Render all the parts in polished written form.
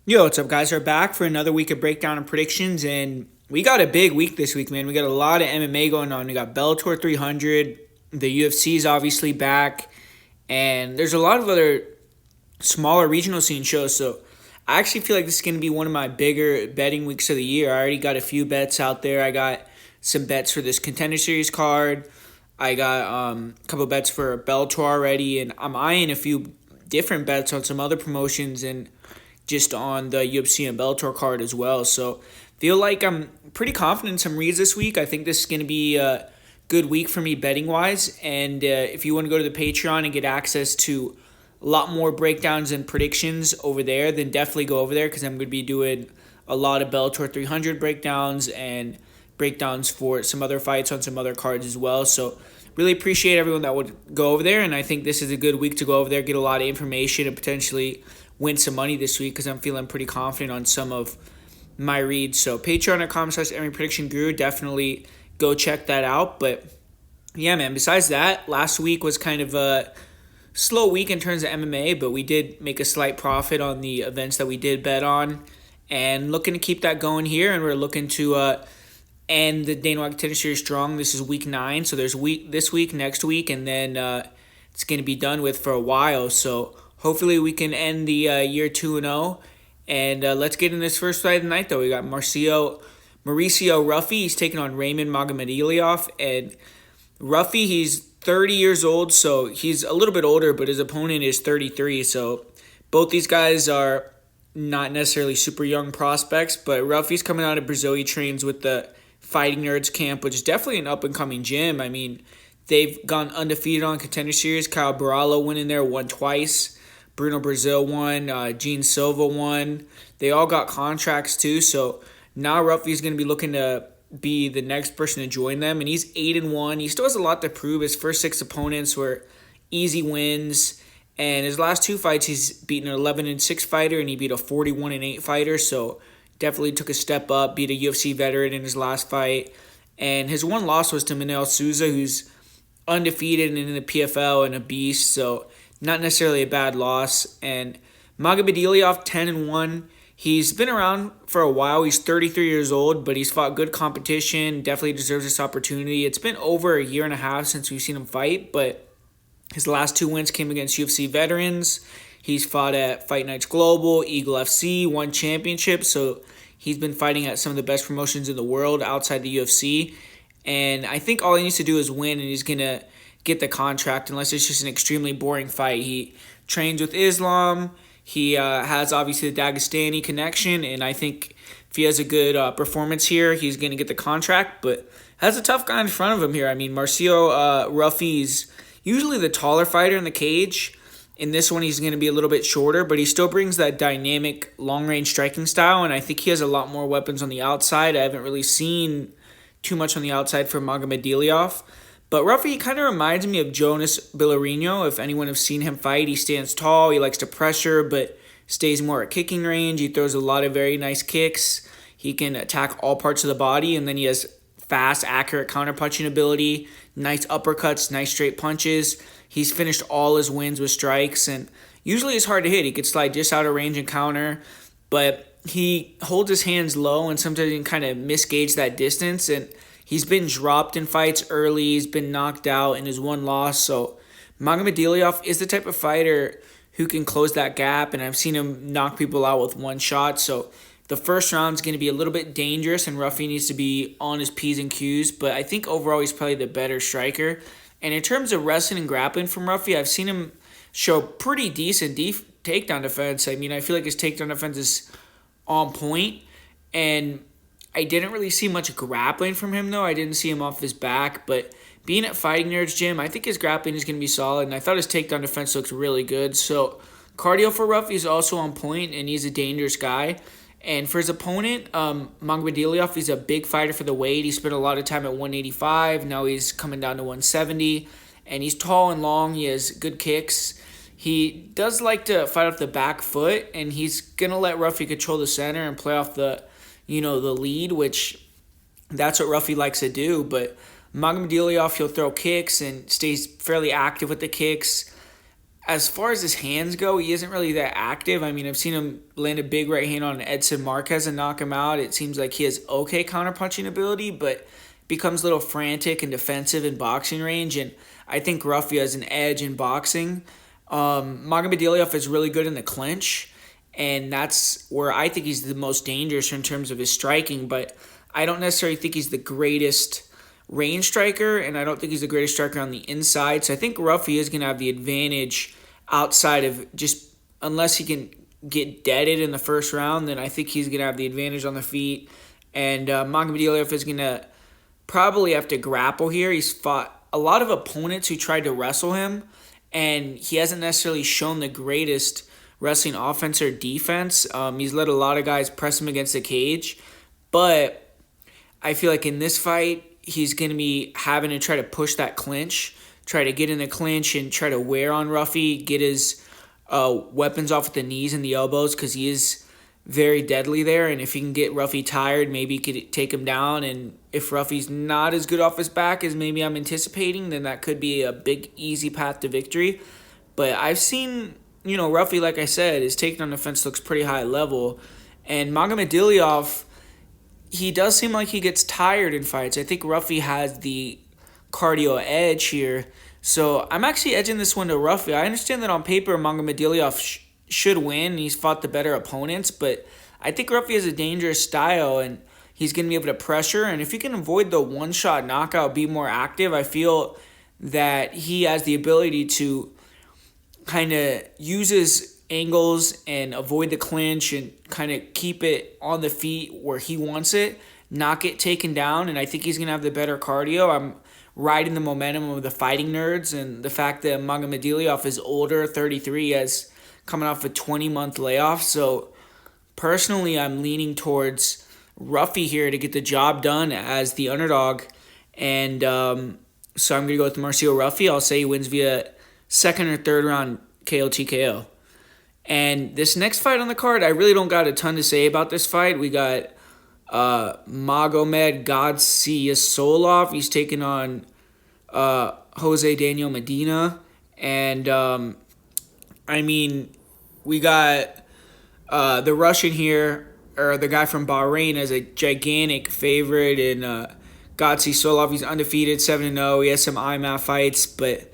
Yo, what's up, guys? We're back for another week of breakdown and predictions, and we got a big week this week, man. We got a lot of MMA going on. We got Bellator 300, the UFC is obviously back, and there's a lot of other smaller regional scene shows. So I actually feel like this is going to be one of my bigger betting weeks of the year. I already got a few bets out there. I got some bets for this Contender Series card. I got a couple bets for Bellator already, and I'm eyeing a few different bets on some other promotions and just on the UFC and Bellator card as well. So feel like I'm pretty confident in some reads this week. I think this is going to be a good week for me betting wise. And if you want to go to the Patreon and get access to a lot more breakdowns and predictions over there, then definitely go over there because I'm going to be doing a lot of Bellator 300 breakdowns and breakdowns for some other fights on some other cards as well. So really appreciate everyone that would go over there, and I think this is a good week to go over there, get a lot of information, and potentially win some money this week because I'm feeling pretty confident on some of my reads. So patreon.com/MMAPredictionGuru, definitely go check that out. But yeah, man, besides that, last week was kind of a slow week in terms of MMA, but we did make a slight profit on the events that we did bet on, and looking to keep that going here, and we're looking to end the Dana White Contender Series strong. This is week 9, so there's this week, next week, and then it's going to be done with for a while. So hopefully we can end the year 2-0. And let's get in this first fight of the night, though. We got Mauricio Ruffy. He's taking on Raymond Magomedaliev. And Ruffy, he's 30 years old, so he's a little bit older, but his opponent is 33. So both these guys are not necessarily super young prospects, but Ruffy's coming out of Brazil. He trains with the Fighting Nerds camp, which is definitely an up-and-coming gym. I mean, they've gone undefeated on Contender Series. Kyle Barallo went in there, won twice. Bruno Brazil won. Gene Silva won. They all got contracts, too. So now Ruffy's going to be looking to be the next person to join them. And he's 8-1. He still has a lot to prove. His first 6 opponents were easy wins. And his last 2 fights, he's beaten an 11-6 fighter, and he beat a 41-8 fighter. So definitely took a step up, beat a UFC veteran in his last fight. And his one loss was to Manel Souza, who's undefeated and in the PFL and a beast. So not necessarily a bad loss. And Magomedaliev, 10-1. He's been around for a while. He's 33 years old, but he's fought good competition. Definitely deserves this opportunity. It's been over a year and a half since we've seen him fight, but his last 2 wins came against UFC veterans. He's fought at Fight Nights Global, Eagle FC, won championships. So he's been fighting at some of the best promotions in the world outside the UFC. And I think all he needs to do is win, and he's going to get the contract unless it's just an extremely boring fight. He trains with Islam. He has obviously the Dagestani connection, and I think if he has a good performance here, he's going to get the contract. But has a tough guy in front of him here. I mean, Mauricio Ruffy's usually the taller fighter in the cage. In this one, he's going to be a little bit shorter, but he still brings that dynamic long-range striking style, and I think he has a lot more weapons on the outside. I haven't really seen too much on the outside for Magomedaliev. But Ruffy kind of reminds me of Jonas Billarino. If anyone has seen him fight, he stands tall, he likes to pressure, but stays more at kicking range. He throws a lot of very nice kicks. He can attack all parts of the body, and then he has fast, accurate counterpunching ability, nice uppercuts, nice straight punches. He's finished all his wins with strikes, and usually it's hard to hit. He could slide just out of range and counter, but he holds his hands low, and sometimes he can kind of misgauge that distance, and he's been dropped in fights early. He's been knocked out in his one loss. So Magomedaliev is the type of fighter who can close that gap, and I've seen him knock people out with one shot. So the first round is going to be a little bit dangerous, and Ruffy needs to be on his P's and Q's. But I think overall he's probably the better striker. And in terms of wrestling and grappling from Ruffy, I've seen him show pretty decent takedown defense. I mean, I feel like his takedown defense is on point, and I didn't really see much grappling from him, though. I didn't see him off his back, but being at Fighting Nerds Gym, I think his grappling is going to be solid, and I thought his takedown defense looks really good. So cardio for Ruffy is also on point, and he's a dangerous guy. And for his opponent, Magomedaliev, he's a big fighter for the weight. He spent a lot of time at 185. Now he's coming down to 170. And he's tall and long. He has good kicks. He does like to fight off the back foot, and he's going to let Ruffy control the center and play off the lead, which that's what Ruffy likes to do. But Magomedaliev, he'll throw kicks and stays fairly active with the kicks. as far as his hands go, he isn't really that active. I mean, I've seen him land a big right hand on Edson Marquez and knock him out. It seems like he has okay counterpunching ability, but becomes a little frantic and defensive in boxing range. And I think Ruffy has an edge in boxing. Magomedaliev is really good in the clinch, and that's where I think he's the most dangerous in terms of his striking. But I don't necessarily think he's the greatest range striker, and I don't think he's the greatest striker on the inside. So I think Ruffy is going to have the advantage outside of just unless he can get deaded in the first round, then I think he's going to have the advantage on the feet. And Magomedaliev is going to probably have to grapple here. He's fought a lot of opponents who tried to wrestle him, and he hasn't necessarily shown the greatest wrestling offense or defense. He's let a lot of guys press him against the cage, but I feel like in this fight, he's going to be having to try to push that clinch, try to get in the clinch and try to wear on Ruffy, get his weapons off at the knees and the elbows because he is very deadly there. And if he can get Ruffy tired, maybe he could take him down. And if Ruffy's not as good off his back as maybe I'm anticipating, then that could be a big, easy path to victory. But I've seen, Ruffy, like I said, his takedown defense looks pretty high level. And Magomedaliev, he does seem like he gets tired in fights. I think Ruffy has the cardio edge here. So I'm actually edging this one to Ruffy. I understand that on paper, Magomedaliev should win. He's fought the better opponents, but I think Ruffy has a dangerous style, and he's going to be able to pressure. And if he can avoid the one-shot knockout, be more active, I feel that he has the ability to kind of use his angles and avoid the clinch and kind of keep it on the feet where he wants it, not get taken down, and I think he's going to have the better cardio. I'm riding the momentum of the fighting nerds and the fact that Magomedaliev is older, 33, as coming off a 20-month layoff. So personally, I'm leaning towards Ruffy here to get the job done as the underdog, and so I'm going to go with Marcio Ruffy. I'll say he wins via second or third round KO TKO. And this next fight on the card, I really don't got a ton to say about this fight. We got Magomed Ghaziev. He's taking on Jose Daniel Medina. And, we got the Russian here, or the guy from Bahrain, as a gigantic favorite. And Ghaziev, he's undefeated, 7-0. He has some IMAF fights, but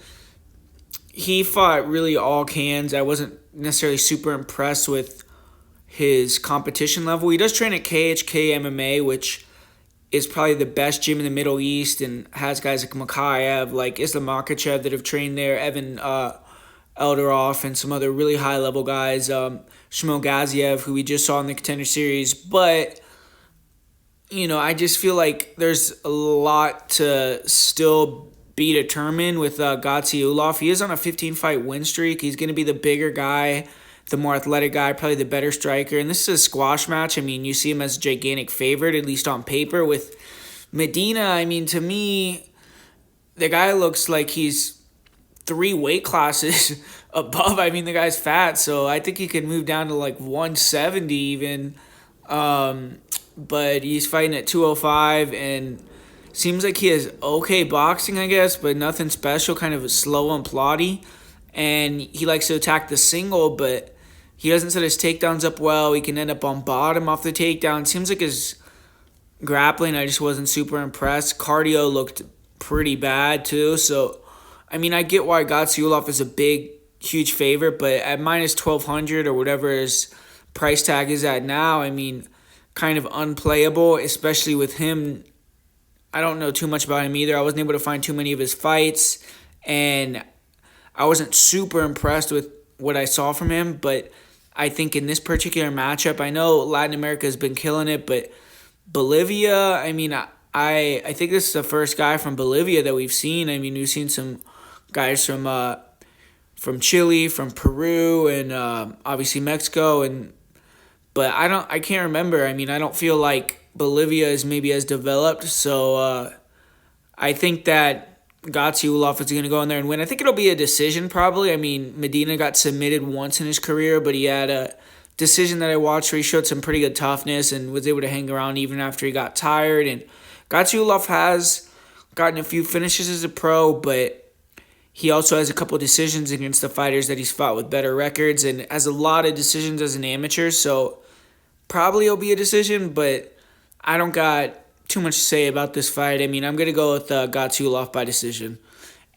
he fought really all cans. I wasn't necessarily super impressed with his competition level. He does train at KHK MMA, which is probably the best gym in the Middle East, and has guys like Makayev, like Islam Makhachev that have trained there, Evan Eldaroff, and some other really high-level guys, Shmuel Ghaziev, who we just saw in the Contender Series. But, I just feel like there's a lot to still be determined with Ghaziev. He is on a 15-fight win streak. He's going to be the bigger guy, the more athletic guy, probably the better striker. And this is a squash match. You see him as a gigantic favorite, at least on paper. With Medina, to me, the guy looks like he's 3 weight classes above. The guy's fat, so I think he could move down to like 170 even. But he's fighting at 205, and seems like he has okay boxing, I guess, but nothing special, kind of slow and plotty. And he likes to attack the single, but he doesn't set his takedowns up well. He can end up on bottom off the takedown. Seems like his grappling, I just wasn't super impressed. Cardio looked pretty bad, too. So, I get why Ghaziev is a big, huge favorite, but at minus 1,200 or whatever his price tag is at now, kind of unplayable, especially with him. I don't know too much about him either. I wasn't able to find too many of his fights, and I wasn't super impressed with what I saw from him. But I think in this particular matchup, I know Latin America has been killing it, but Bolivia, I think this is the first guy from Bolivia that we've seen. We've seen some guys from Chile, from Peru, and obviously Mexico, but I can't remember. I don't feel like Bolivia is maybe as developed, so I think that Ghaziev is going to go in there and win. I think it'll be a decision probably. Medina got submitted once in his career, but he had a decision that I watched where he showed some pretty good toughness and was able to hang around even after he got tired. And Ghaziev has gotten a few finishes as a pro, but He also has a couple decisions against the fighters that he's fought with better records and has a lot of decisions as an amateur. So probably it'll be a decision, but I don't got too much to say about this fight. I mean, I'm going to go with Ghaziev by decision.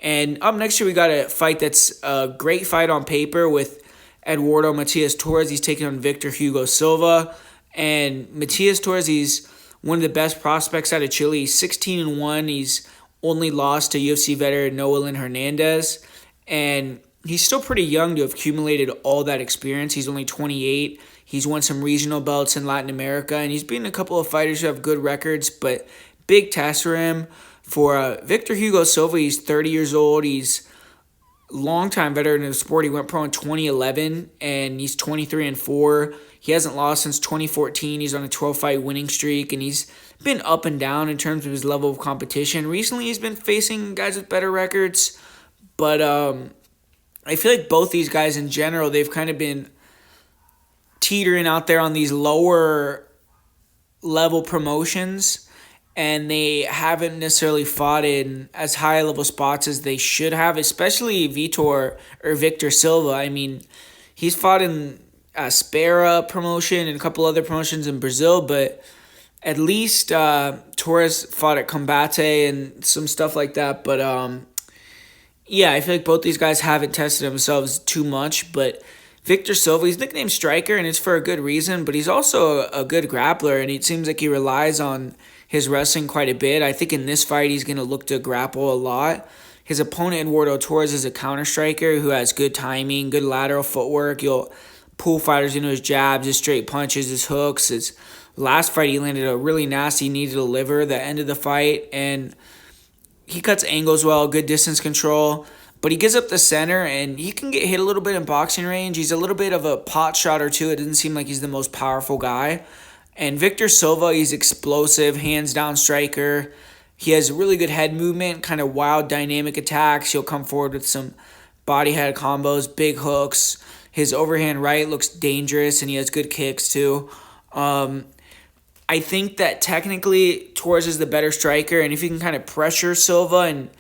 And up next year, we got a fight that's a great fight on paper with Eduardo Matias Torres. He's taking on Victor Hugo Silva. And Matias Torres, he's one of the best prospects out of Chile. He's 16-1. He's only lost to UFC veteran Noelin Hernandez. And he's still pretty young to have accumulated all that experience. He's only 28. He's won some regional belts in Latin America. And he's beaten a couple of fighters who have good records, but big test for him. For Victor Hugo Silva, he's 30 years old. He's a longtime veteran of the sport. He went pro in 2011, and he's 23-4. He hasn't lost since 2014. He's on a 12-fight winning streak, and he's been up and down in terms of his level of competition. Recently, he's been facing guys with better records, but I feel like both these guys in general, they've kind of been teetering out there on these lower level promotions, and they haven't necessarily fought in as high level spots as they should have, especially Victor Silva. I mean, he's fought in Aspera promotion and a couple other promotions in Brazil, but at least Torres fought at Combate and some stuff like that. But yeah, I feel like both these guys haven't tested themselves too much, but Victor Silva, he's nicknamed Striker, and it's for a good reason, but he's also a good grappler, and it seems like he relies on his wrestling quite a bit. I think in this fight, he's going to look to grapple a lot. His opponent, Eduardo Torres, is a counter striker who has good timing, good lateral footwork. He'll pull fighters into his jabs, his straight punches, his hooks. His last fight, he landed a really nasty knee to the liver at the end of the fight, and he cuts angles well, good distance control, but he gives up the center, and he can get hit a little bit in boxing range. He's a little bit of a pot shot or two. It doesn't seem like he's the most powerful guy. And Victor Silva, he's explosive, hands-down striker. He has really good head movement, kind of wild, dynamic attacks. He'll come forward with some body-head combos, big hooks. His overhand right looks dangerous, and he has good kicks, too. I think that technically Torres is the better striker, and if you can kind of pressure Silva and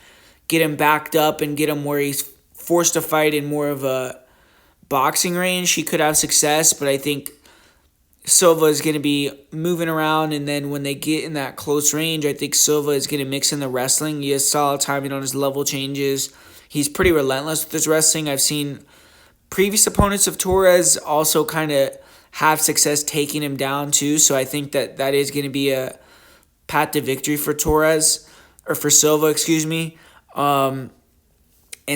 get him backed up and get him where he's forced to fight in more of a boxing range, he could have success, but I think Silva is going to be moving around, and then when they get in that close range, I think Silva is going to mix in the wrestling. He has solid timing on his level changes. He's pretty relentless with his wrestling. I've seen previous opponents of Torres also kind of have success taking him down too, so I think that is going to be a path to victory for Torres, or for Silva, excuse me. And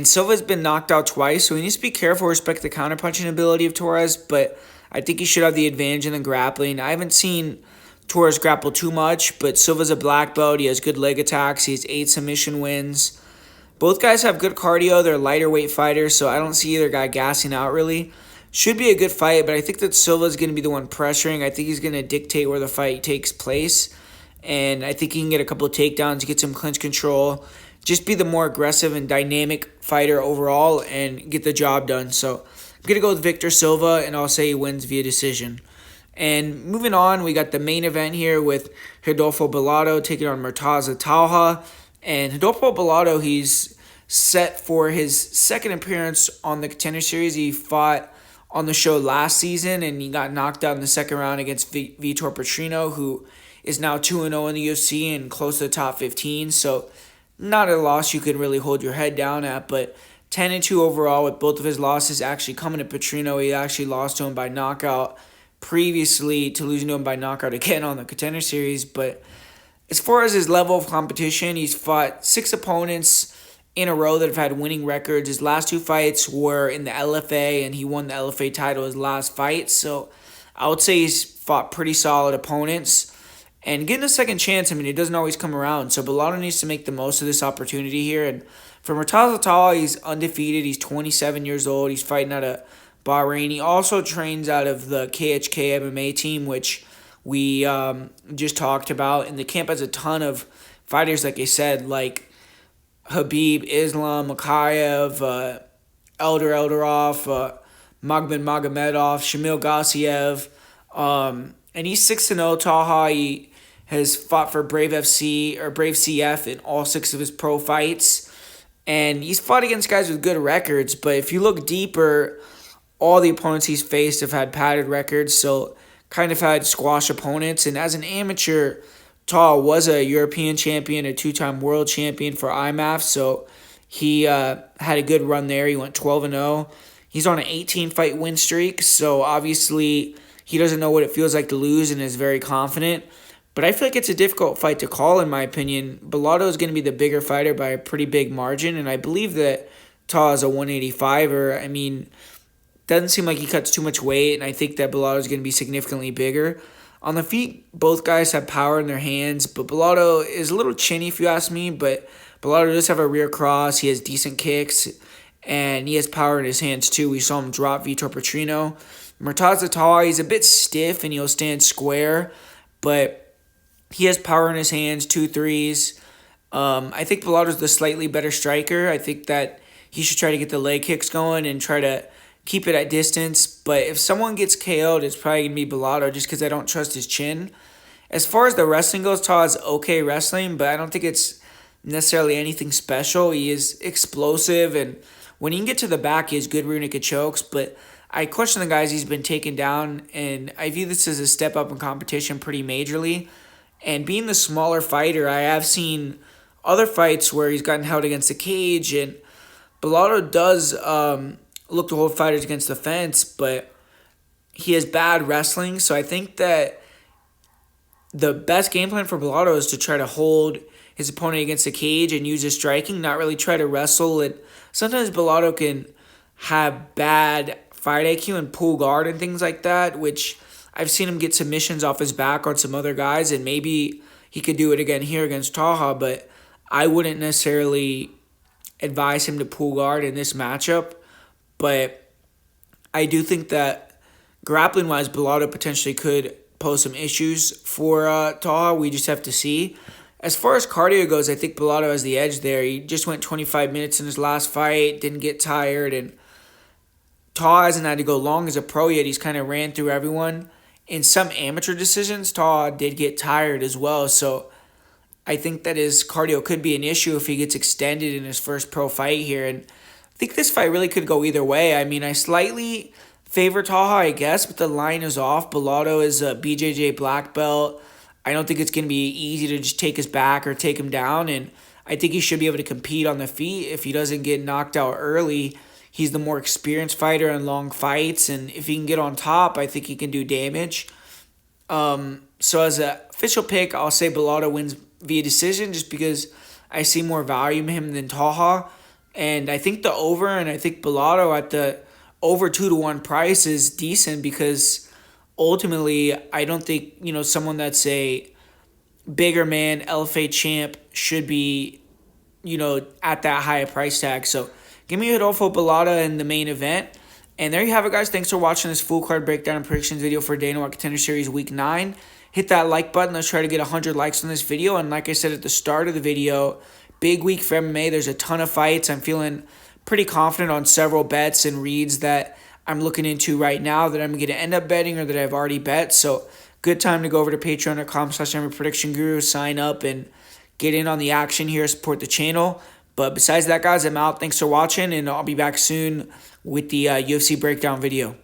Silva's been knocked out twice, so he needs to be careful, respect the counterpunching ability of Torres, but I think he should have the advantage in the grappling. I haven't seen Torres grapple too much, but Silva's a black belt. He has good leg attacks. He has 8 submission wins. Both guys have good cardio. They're lighter weight fighters, so I don't see either guy gassing out really. Should be a good fight, but I think that Silva's going to be the one pressuring. I think he's going to dictate where the fight takes place, and I think he can get a couple of takedowns, get some clinch control, just be the more aggressive and dynamic fighter overall and get the job done. So I'm going to go with Victor Silva, and I'll say he wins via decision. And moving on, we got the main event here with Rodolfo Bellato taking on Murtaza Talha. And Rodolfo Bellato, he's set for his second appearance on the Contender Series. He fought on the show last season, and he got knocked out in the second round against Vitor Petrino, who is now 2-0 in the UFC and close to the top 15. So not a loss you could really hold your head down at, but 10-2 overall with both of his losses actually coming to Petrino. He actually lost to him by knockout previously to losing to him by knockout again on the Contender Series. But as far as his level of competition, he's fought 6 opponents in a row that have had winning records. His last 2 fights were in the LFA, and he won the LFA title his last fight. So I would say he's fought pretty solid opponents. And getting a second chance, I mean, it doesn't always come around. So Bellato needs to make the most of this opportunity here. And for Murtaza Talha, he's undefeated. He's 27 years old. He's fighting out of Bahrain. He also trains out of the KHK MMA team, which we just talked about. And the camp has a ton of fighters, like I said, like Habib, Islam, Makayev, Eldarov, Magomedaliev, Shamil Ghaziev. And he's 6-0. Talha, he has fought for Brave FC or Brave CF in all 6 of his pro fights. And he's fought against guys with good records, but if you look deeper, all the opponents he's faced have had padded records, so kind of had squash opponents. And as an amateur, Taha was a European champion, a two-time world champion for IMAF, so he had a good run there. He went 12-0. He's on an 18-fight win streak, so obviously he doesn't know what it feels like to lose and is very confident. But I feel like it's a difficult fight to call, in my opinion. Bellato is going to be the bigger fighter by a pretty big margin, and I believe that Taha is a 185er. I mean, doesn't seem like he cuts too much weight, and I think that Bellato is going to be significantly bigger. On the feet, both guys have power in their hands, but Bellato is a little chinny if you ask me, but Bellato does have a rear cross. He has decent kicks, and he has power in his hands too. We saw him drop Vitor Petrino. Murtaza Taha, he's a bit stiff, and he'll stand square, but he has power in his hands, 2 3s. I think Bellato's the slightly better striker. I think that he should try to get the leg kicks going and try to keep it at distance. But if someone gets KO'd, it's probably going to be Bellato just because I don't trust his chin. As far as the wrestling goes, Taha's okay wrestling, but I don't think it's necessarily anything special. He is explosive, and when he can get to the back, he has good rear naked chokes. But I question the guys he's been taken down, and I view this as a step up in competition pretty majorly. And being the smaller fighter, I have seen other fights where he's gotten held against the cage, and Bellato does look to hold fighters against the fence, but he has bad wrestling. So I think that the best game plan for Bellato is to try to hold his opponent against the cage and use his striking, not really try to wrestle. And sometimes Bellato can have bad fight IQ and pull guard and things like that, which I've seen him get submissions off his back on some other guys, and maybe he could do it again here against Taha, but I wouldn't necessarily advise him to pull guard in this matchup. But I do think that grappling-wise, Bellato potentially could pose some issues for Taha. We just have to see. As far as cardio goes, I think Bellato has the edge there. He just went 25 minutes in his last fight, didn't get tired, and Taha hasn't had to go long as a pro yet. He's kind of ran through everyone. In some amateur decisions, Taha did get tired as well, so I think that his cardio could be an issue if he gets extended in his first pro fight here. And I think this fight really could go either way. I mean, I slightly favor Taha, I guess, but the line is off. Bellato is a BJJ black belt. I don't think it's going to be easy to just take his back or take him down, and I think he should be able to compete on the feet if he doesn't get knocked out early. He's the more experienced fighter in long fights, and if he can get on top, I think he can do damage. So as an official pick, I'll say Bellato wins via decision just because I see more value in him than Taha. And I think the over, and I think Bellato at the over 2-1 price is decent because ultimately I don't think, someone that's a bigger man, LFA champ should be, at that high a price tag. So give me Rodolfo Bellato in the main event. And there you have it, guys. Thanks for watching this full card breakdown and predictions video for Dana White Contender Series Week 9. Hit that like button. Let's try to get 100 likes on this video. And like I said at the start of the video, big week for MMA. There's a ton of fights. I'm feeling pretty confident on several bets and reads that I'm looking into right now that I'm going to end up betting or that I've already bet. So good time to go over to patreon.com/MMAPredictionGuru, sign up and get in on the action here, support the channel. But besides that, guys, I'm out. Thanks for watching, and I'll be back soon with the UFC breakdown video.